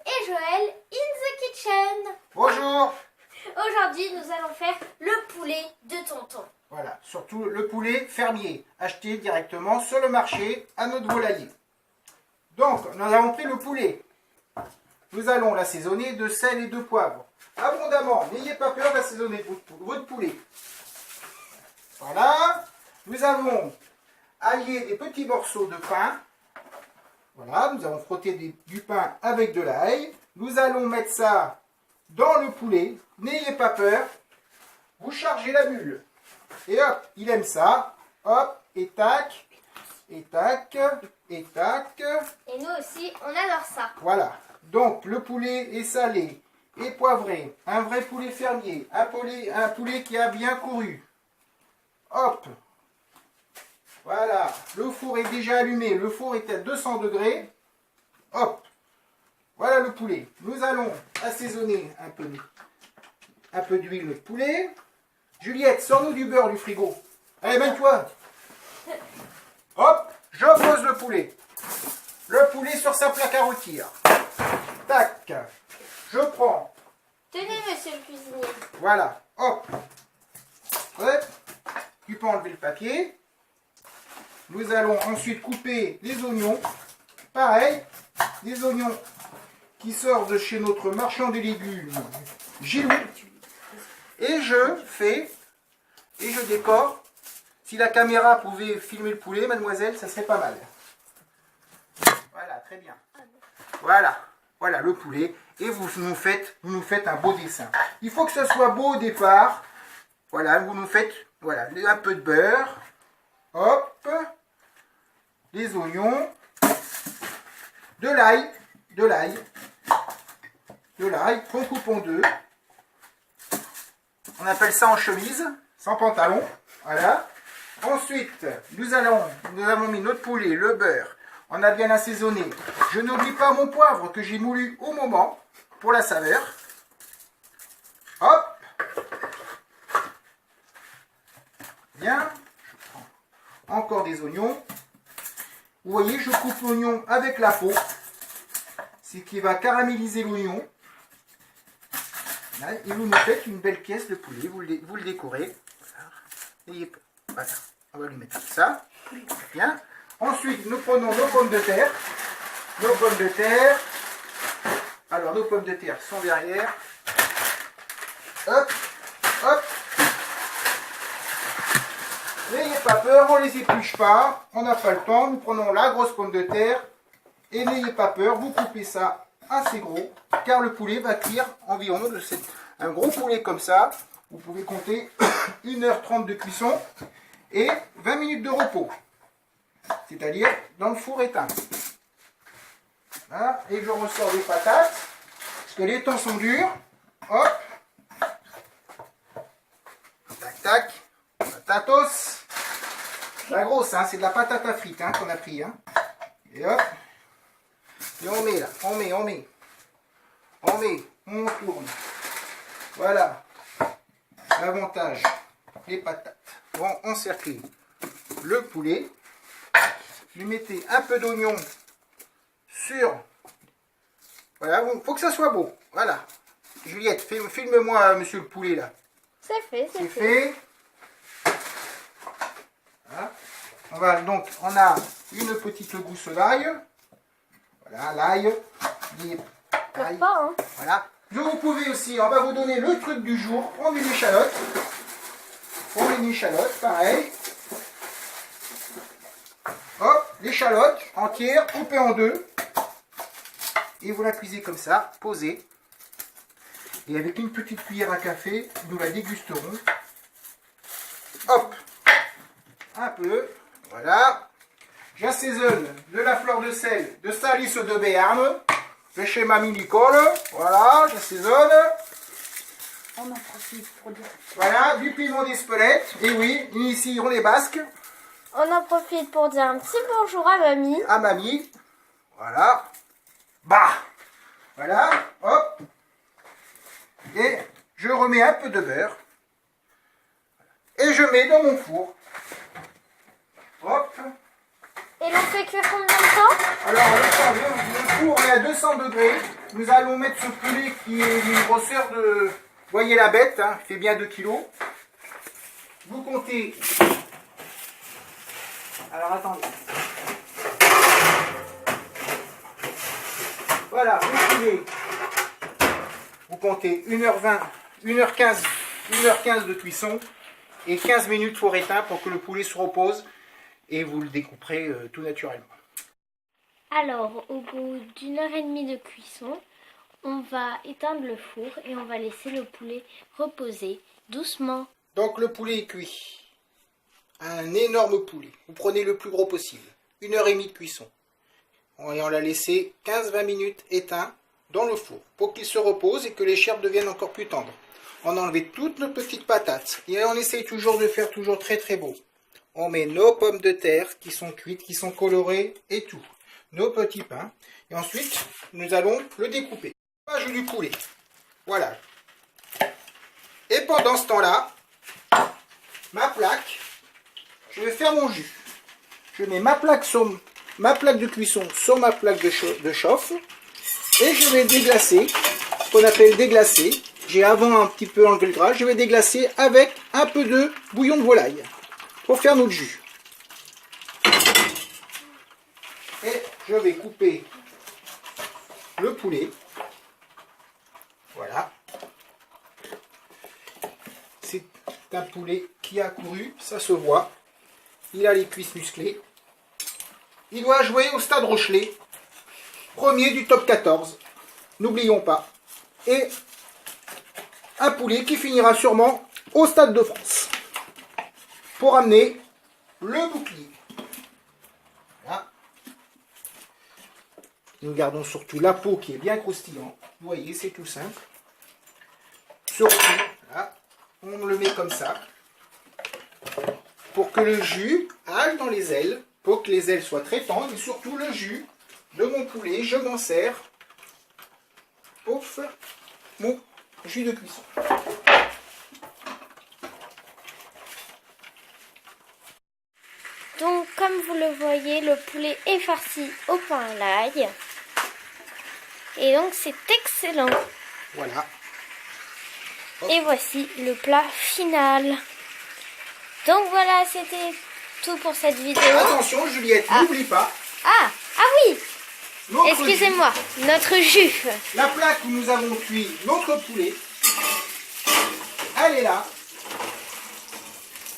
et Joël in the kitchen. Bonjour. Aujourd'hui, nous allons faire le poulet de tonton. Voilà, surtout le poulet fermier, acheté directement sur le marché à notre volailler. Donc, nous avons pris le poulet. Nous allons l'assaisonner de sel et de poivre. Abondamment, n'ayez pas peur d'assaisonner votre poulet. Voilà, nous avons allié des petits morceaux de pain. Voilà, nous avons frotté du pain avec de l'ail. Nous allons mettre ça dans le poulet. N'ayez pas peur, vous chargez la mule. Et hop, il aime ça. Hop, et tac, et tac, et tac. Et nous aussi, on adore ça. Voilà, donc le poulet est salé et poivré. Un vrai poulet fermier, un poulet qui a bien couru. Hop, voilà, le four est déjà allumé. Le four est à 200 degrés. Hop, voilà le poulet. Nous allons assaisonner un peu d'huile de poulet. Juliette, sors-nous du beurre du frigo. Allez, mène-toi. Hop, je pose le poulet. Le poulet sur sa plaque à rôtir. Tac. Je prends. Tenez, monsieur le cuisinier. Voilà. Hop. Hop. Tu peux enlever le papier. Nous allons ensuite couper les oignons. Pareil. Des oignons qui sortent de chez notre marchand des légumes, Gilou. Et je décore. Si la caméra pouvait filmer le poulet, mademoiselle, ça serait pas mal. Voilà, très bien. Voilà, voilà le poulet. Et vous nous faites un beau dessin. Il faut que ce soit beau au départ. Voilà, vous nous faites voilà, un peu de beurre. Hop. Les oignons. De l'ail qu'on coupe en deux. On appelle ça en chemise, sans pantalon. Voilà. Ensuite, nous avons mis notre poulet, le beurre. On a bien assaisonné. Je n'oublie pas mon poivre que j'ai moulu au moment pour la saveur. Hop. Bien. Je prends encore des oignons. Vous voyez, je coupe l'oignon avec la peau. Ce qui va caraméliser l'oignon. Et vous nous faites une belle pièce de poulet. Vous le décorez. Voilà. On va lui mettre ça. Bien. Ensuite, nous prenons nos pommes de terre. Nos pommes de terre. Alors, nos pommes de terre sont derrière. Hop. Hop. N'ayez pas peur, on ne les épluche pas. On n'a pas le temps. Nous prenons la grosse pomme de terre. Et n'ayez pas peur, vous coupez ça assez gros. Car le poulet va cuire environ un gros poulet comme ça. Vous pouvez compter 1h30 de cuisson et 20 minutes de repos. C'est-à-dire dans le four éteint. Voilà. Et je ressors les patates. Parce que les temps sont durs. Hop. Tac, tac. Patatos. La grosse, hein, c'est de la patate à frites hein, qu'on a pris. Hein. Et hop. Et on met là. On tourne. Voilà. L'avantage, les patates vont encercler le poulet. Vous mettez un peu d'oignon sur... Voilà, il faut que ça soit beau. Voilà. Juliette, filme-moi monsieur le poulet là. C'est fait, c'est fait. Voilà. On a une petite gousse d'ail. Voilà, l'ail. Pas, hein. Voilà. Vous pouvez aussi, on va vous donner le truc du jour. Prendre une échalote. Pareil. Hop, l'échalote entière, coupée en deux. Et vous la cuisez comme ça, posée. Et avec une petite cuillère à café, nous la dégusterons. Hop, un peu. Voilà. J'assaisonne de la fleur de sel de Salis de Béarn. De chez Mamie Nicole. Voilà, j'assaisonne. On en profite pour dire. Voilà, du piment d'Espelette. Et oui, ici on est basques. On en profite pour dire un petit bonjour à mamie. À mamie. Voilà. Bah. Voilà, hop. Et je remets un peu de beurre. Et je mets dans mon four. Hop. Et l'on fait cuire combien de temps? Alors, le four, est à 200 degrés. Nous allons mettre ce poulet qui est d'une grosseur de... Voyez la bête, hein, il fait bien 2 kg. Vous comptez... Alors attendez. Voilà, vous pouvez... Vous comptez 1h20, 1h15, 1h15 de cuisson et 15 minutes four éteint pour que le poulet se repose et vous le découperez tout naturellement. Alors, au bout d'1h30 de cuisson, on va éteindre le four et on va laisser le poulet reposer doucement. Donc le poulet est cuit. Un énorme poulet. Vous prenez le plus gros possible. 1h30 de cuisson. Et on l'a laissé 15-20 minutes éteint dans le four pour qu'il se repose et que les chairs deviennent encore plus tendres. On a enlevé toutes nos petites patates et on essaye toujours de faire toujours très très beau. On met nos pommes de terre qui sont cuites, qui sont colorées et tout. Nos petits pains. Et ensuite, nous allons le découper. Page du poulet. Voilà. Et pendant ce temps-là, ma plaque, je vais faire mon jus. Je mets ma plaque de cuisson sur ma plaque de chauffe. Et je vais déglacer, ce qu'on appelle déglacer. J'ai avant un petit peu enlevé le gras. Je vais déglacer avec un peu de bouillon de volaille pour faire notre jus. Et je vais couper le poulet. Voilà. C'est un poulet qui a couru, ça se voit. Il a les cuisses musclées. Il doit jouer au Stade Rochelet. Premier du top 14. N'oublions pas. Et un poulet qui finira sûrement au Stade de France. Pour amener le bouclier. Voilà. Nous gardons surtout la peau qui est bien croustillante. Vous voyez, c'est tout simple. Surtout, là, on le met comme ça. Pour que le jus aille dans les ailes. Pour que les ailes soient très tendres. Et surtout le jus de mon poulet, je m'en sers pour faire mon jus de cuisson. Donc, comme vous le voyez, le poulet est farci au pain à l'ail. Et donc, c'est excellent. Voilà. Et voici le plat final. Donc voilà, c'était tout pour cette vidéo. Attention Juliette, n'oublie pas. Ah oui, notre excusez-moi, notre jus. jus. La plaque où nous avons cuit notre poulet, elle est là.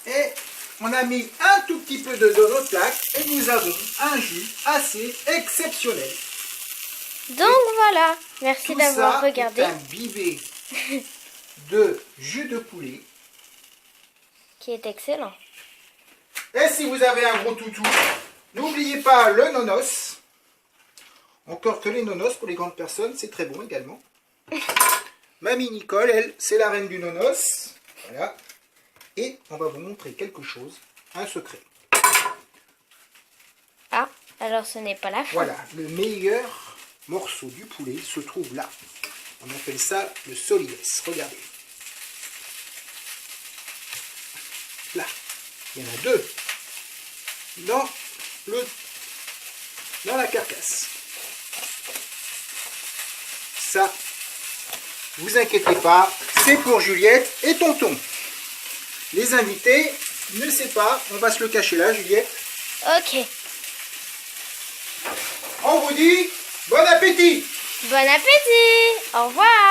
Et on a mis un tout petit peu de notre plaque et nous avons un jus assez exceptionnel. Donc voilà, merci d'avoir regardé. C'est un bivet de jus de poulet. Qui est excellent. Et si vous avez un gros toutou, n'oubliez pas le nonos. Encore que les nonos pour les grandes personnes, c'est très bon également. Mamie Nicole, elle, c'est la reine du nonos. Voilà. Et on va vous montrer quelque chose, un secret. Ah, alors ce n'est pas la fin. Voilà, le meilleur morceau du poulet se trouve là. On appelle ça le solides. Regardez. Là, il y en a deux. Dans la carcasse. Ça, vous inquiétez pas, c'est pour Juliette et Tonton. Les invités, ne sais pas, on va se le cacher là, Juliette. Ok. On vous dit bon appétit. Bon appétit. Au revoir.